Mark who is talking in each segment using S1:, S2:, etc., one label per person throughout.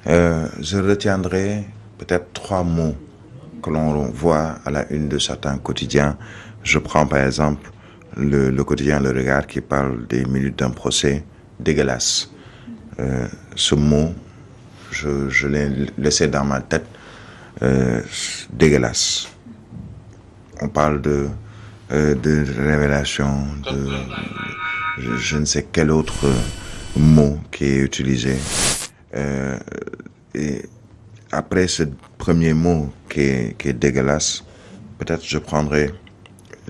S1: Je retiendrai peut-être 3 mots que l'on voit à la une de certains quotidiens. Je prends par exemple le quotidien Le Regard qui parle des minutes d'un procès dégueulasse. Ce mot, je l'ai laissé dans ma tête, dégueulasse. On parle de révélation, de je ne sais quel autre mot qui est utilisé. Et après ce premier mot qui est dégueulasse, peut-être je prendrai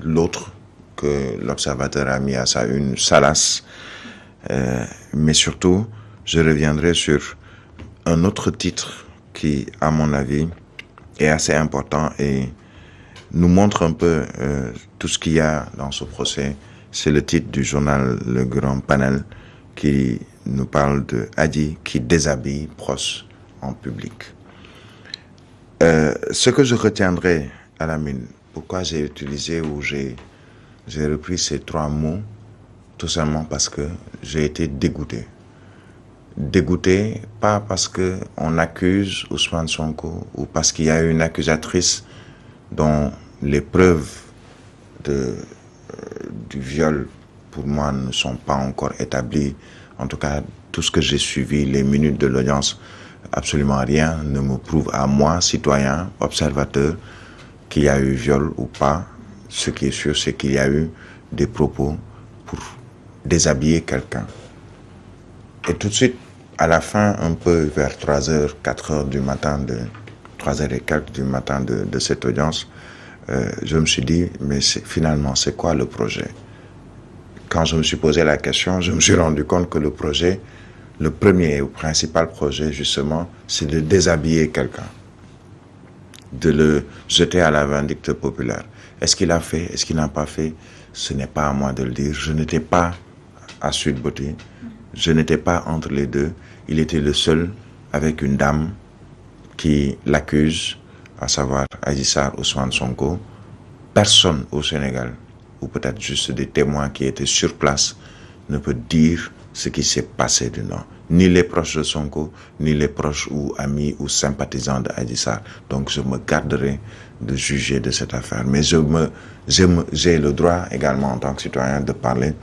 S1: l'autre que l'observateur a mis à sa une, salace. Mais surtout, je reviendrai sur un autre titre qui, à mon avis, est assez important et nous montre un peu tout ce qu'il y a dans ce procès. C'est le titre du journal Le Grand Panel qui nous parle de Adji qui déshabille Pros en public. Ce que je retiendrai à la mine, pourquoi j'ai utilisé ou j'ai repris ces 3 mots, tout simplement parce que j'ai été dégoûté. Dégoûté, pas parce qu'on accuse Ousmane Sonko ou parce qu'il y a une accusatrice dont les preuves du viol, pour moi, ne sont pas encore établies. En tout cas, tout ce que j'ai suivi, les minutes de l'audience, absolument rien ne me prouve à moi, citoyen, observateur, qu'il y a eu viol ou pas. Ce qui est sûr, c'est qu'il y a eu des propos pour déshabiller quelqu'un. Et tout de suite, à la fin, un peu vers 3h, 4h du matin, 3h et quelques du matin de cette audience, je me suis dit, mais finalement, c'est quoi le projet? Quand je me suis posé la question, je me suis rendu compte que le projet, le premier ou principal projet, justement, c'est de déshabiller quelqu'un, de le jeter à la vindicte populaire. Est-ce qu'il a fait? Est-ce qu'il n'a pas fait? Ce n'est pas à moi de le dire. Je n'étais pas à Sweet Beauté. Je n'étais pas entre les deux. Il était le seul avec une dame qui l'accuse, à savoir Adji Sarr, Ousmane Sonko. Personne au Sénégal, ou peut-être juste des témoins qui étaient sur place, ne peut dire ce qui s'est passé dedans. Ni les proches de Sonko, ni les proches ou amis ou sympathisants de Adji Sarr. Donc je me garderai de juger de cette affaire. Mais j'ai le droit également en tant que citoyen de parler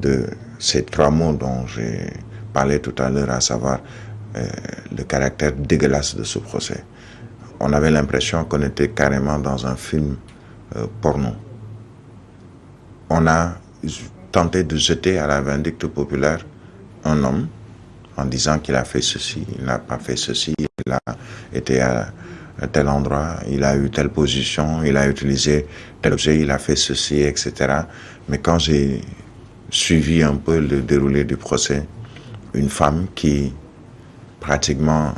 S1: de ces 3 mots dont j'ai parlé tout à l'heure, à savoir le caractère dégueulasse de ce procès. On avait l'impression qu'on était carrément dans un film porno. On a tenté de jeter à la vindicte populaire un homme en disant qu'il a fait ceci, il n'a pas fait ceci, il a été à tel endroit, il a eu telle position, il a utilisé tel objet, il a fait ceci, etc. Mais quand j'ai suivi un peu le déroulé du procès, une femme qui pratiquement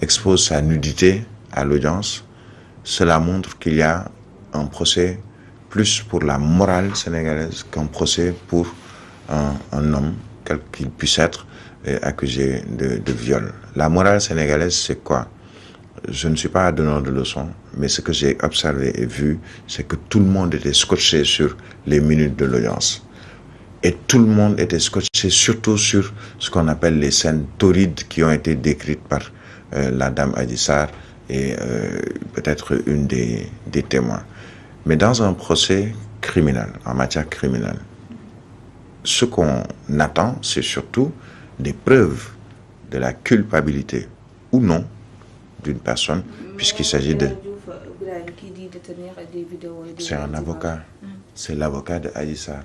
S1: expose sa nudité à l'audience, cela montre qu'il y a un procès plus pour la morale sénégalaise qu'un procès pour un homme, quel qu'il puisse être, accusé de viol. La morale sénégalaise, c'est quoi? Je ne suis pas un donneur de leçons, mais ce que j'ai observé et vu, c'est que tout le monde était scotché sur les minutes de l'audience. Et tout le monde était scotché surtout sur ce qu'on appelle les scènes torrides qui ont été décrites par la dame Adji Sarr et peut-être une des témoins. Mais dans un procès criminel, en matière criminelle, ce qu'on attend, c'est surtout des preuves de la culpabilité ou non d'une personne, puisqu'il s'agit de... C'est un avocat, c'est l'avocat de Adji Sarr.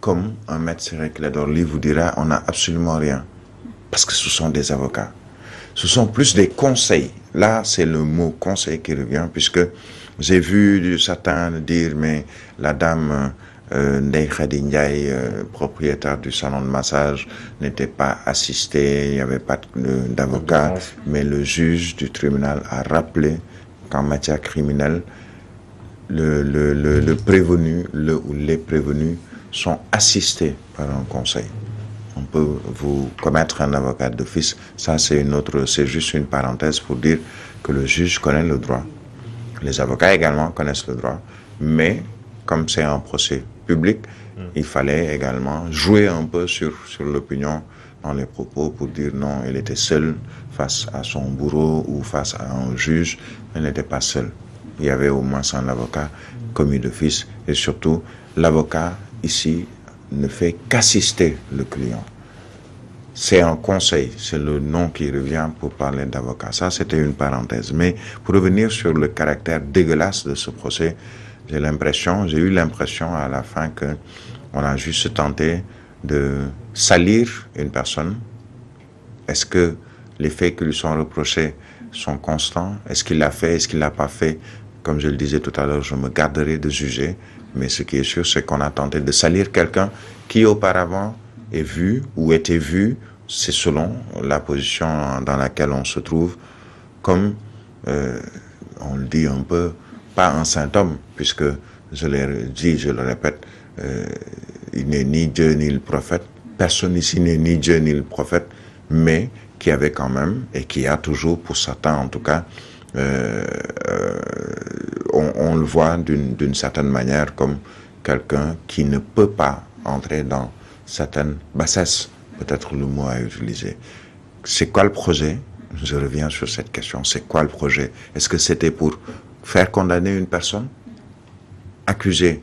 S1: Comme un maître Ciré Clédor Ly vous dira, on n'a absolument rien, parce que ce sont des avocats. Ce sont plus des conseils. Là, c'est le mot conseil qui revient, puisque j'ai vu certains dire, mais la dame Ndeye Khady Ndiaye, propriétaire du salon de massage, n'était pas assistée, il n'y avait pas d'avocat, mais le juge du tribunal a rappelé qu'en matière criminelle, le prévenu, ou les prévenus sont assistés par un conseil. On peut vous commettre un avocat d'office, ça c'est juste une parenthèse pour dire que le juge connaît le droit. Les avocats également connaissent le droit, mais comme c'est un procès public, il fallait également jouer un peu sur l'opinion dans les propos pour dire non, il était seul face à son bourreau ou face à un juge. Il n'était pas seul. Il y avait au moins un avocat commis d'office et surtout, l'avocat ici ne fait qu'assister le client. C'est un conseil, c'est le nom qui revient pour parler d'avocat. Ça, c'était une parenthèse. Mais pour revenir sur le caractère dégueulasse de ce procès, j'ai eu l'impression à la fin qu'on a juste tenté de salir une personne. Est-ce que les faits qui lui sont reprochés sont constants? Est-ce qu'il l'a fait? Est-ce qu'il l'a pas fait? Comme je le disais tout à l'heure, je me garderai de juger. Mais ce qui est sûr, c'est qu'on a tenté de salir quelqu'un qui auparavant est vu ou était vu, c'est selon la position dans laquelle on se trouve, comme, on le dit un peu, pas un saint homme, puisque je l'ai dit, je le répète, il n'est ni Dieu ni le prophète, personne ici n'est ni Dieu ni le prophète, mais qui avait quand même, et qui a toujours, pour certains en tout cas, on le voit d'une certaine manière comme quelqu'un qui ne peut pas entrer dans certaines bassesses, peut-être le mot à utiliser. C'est quoi le projet? Je reviens sur cette question. C'est quoi le projet? Est-ce que c'était pour faire condamner une personne accusée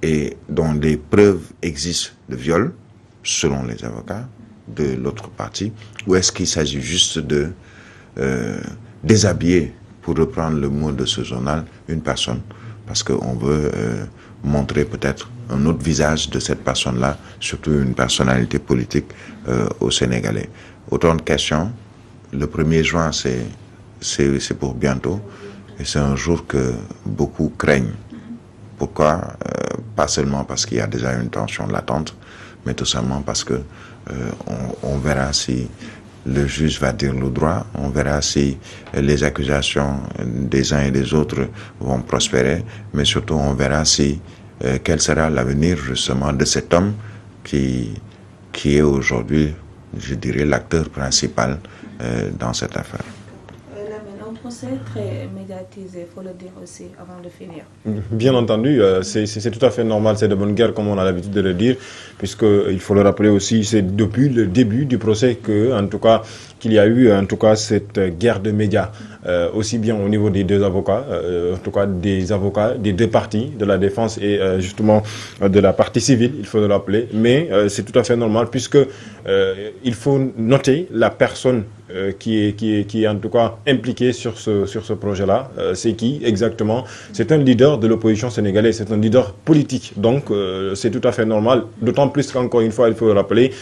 S1: et dont des preuves existent de viol, selon les avocats de l'autre partie, ou est-ce qu'il s'agit juste de déshabiller, pour reprendre le mot de ce journal, une personne, parce qu'on veut montrer peut-être un autre visage de cette personne-là, surtout une personnalité politique au Sénégalais. Autant de questions. Le 1er juin, c'est pour bientôt, et c'est un jour que beaucoup craignent. Pourquoi? Pas seulement parce qu'il y a déjà une tension latente, mais tout simplement parce que on verra si le juge va dire le droit, on verra si les accusations des uns et des autres vont prospérer, mais surtout on verra si quel sera l'avenir justement de cet homme qui est aujourd'hui, je dirais, l'acteur principal dans cette affaire.
S2: Un procès très médiatisé, il faut le dire aussi, avant de finir.
S3: Bien entendu, c'est tout à fait normal, c'est de bonne guerre comme on a l'habitude de le dire, puisqu'il faut le rappeler aussi, c'est depuis le début du procès que, en tout cas, qu'il y a eu en tout cas cette guerre de médias, aussi bien au niveau des deux avocats, en tout cas des avocats des deux parties, de la défense et justement de la partie civile, il faut le rappeler, mais c'est tout à fait normal puisque il faut noter la personne qui est en tout cas impliquée sur ce projet-là. C'est qui exactement? C'est un leader de l'opposition sénégalaise, c'est un leader politique, donc c'est tout à fait normal, d'autant plus qu'encore une fois, il faut le rappeler,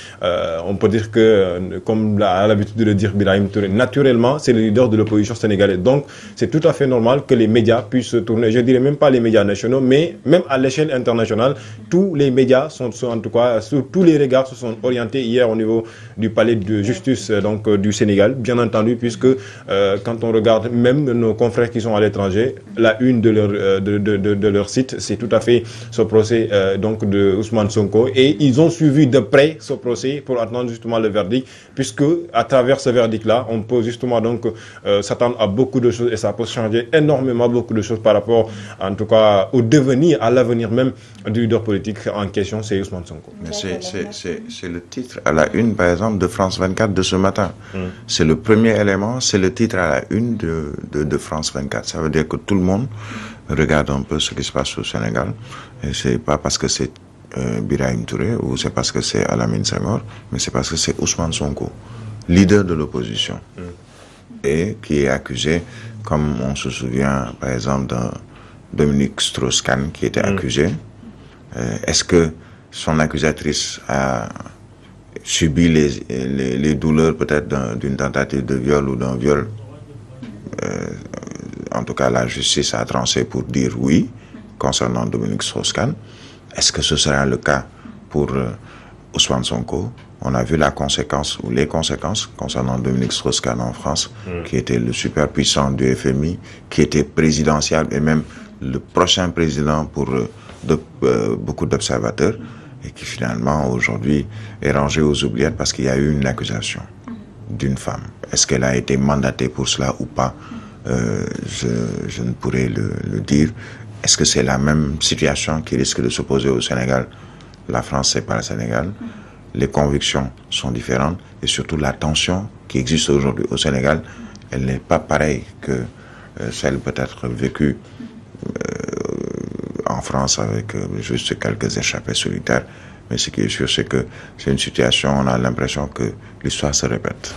S3: on peut dire que, comme a l'habitude de le dire Birahim Touré, naturellement, c'est le leader de l'opposition sénégalaise. Donc, c'est tout à fait normal que les médias puissent se tourner, je dirais même pas les médias nationaux, mais même à l'échelle internationale, tous les médias sont en tout cas, tous les regards se sont orientés hier au niveau du palais de justice donc du Sénégal, bien entendu, puisque quand on regarde même nos confrères qui sont à l'étranger, la une de leur site, c'est tout à fait ce procès donc de Ousmane Sonko, et ils ont suivi de près ce procès pour attendre justement le verdict, puisque à travers ce verdict-là, on peut justement donc s'attendre à beaucoup de choses et ça peut changer énormément beaucoup de choses par rapport, en tout cas, au devenir, à l'avenir même du leader politique en question, c'est Ousmane Sonko.
S1: Mais c'est le titre à la une, par exemple, de France 24 de ce matin. C'est le premier élément, c'est le titre à la une de France 24. Ça veut dire que tout le monde regarde un peu ce qui se passe au Sénégal. Et c'est pas parce que c'est Birahim Touré ou c'est parce que c'est Alamine Senghor, mais c'est parce que c'est Ousmane Sonko, leader de l'opposition, et qui est accusé, comme on se souvient par exemple d'un Dominique Strauss-Kahn qui était accusé. Est-ce que son accusatrice a subi les douleurs peut-être d'une tentative de viol ou d'un viol? En tout cas, la justice a tranché pour dire oui concernant Dominique Strauss-Kahn. Est-ce que ce sera le cas pour Ousmane Sonko? On a vu la conséquence ou les conséquences concernant Dominique Strauss-Kahn en France, qui était le superpuissant du FMI, qui était présidentiel et même le prochain président pour beaucoup d'observateurs, et qui finalement aujourd'hui est rangé aux oubliettes parce qu'il y a eu une accusation d'une femme. Est-ce qu'elle a été mandatée pour cela ou pas? Je ne pourrais le dire. Est-ce que c'est la même situation qui risque de se poser au Sénégal? La France, c'est pas le Sénégal. les convictions sont différentes et surtout la tension qui existe aujourd'hui au Sénégal, elle n'est pas pareille que celle peut-être vécue en France avec juste quelques échappées solitaires. Mais ce qui est sûr, c'est que c'est une situation, on a l'impression que l'histoire se répète.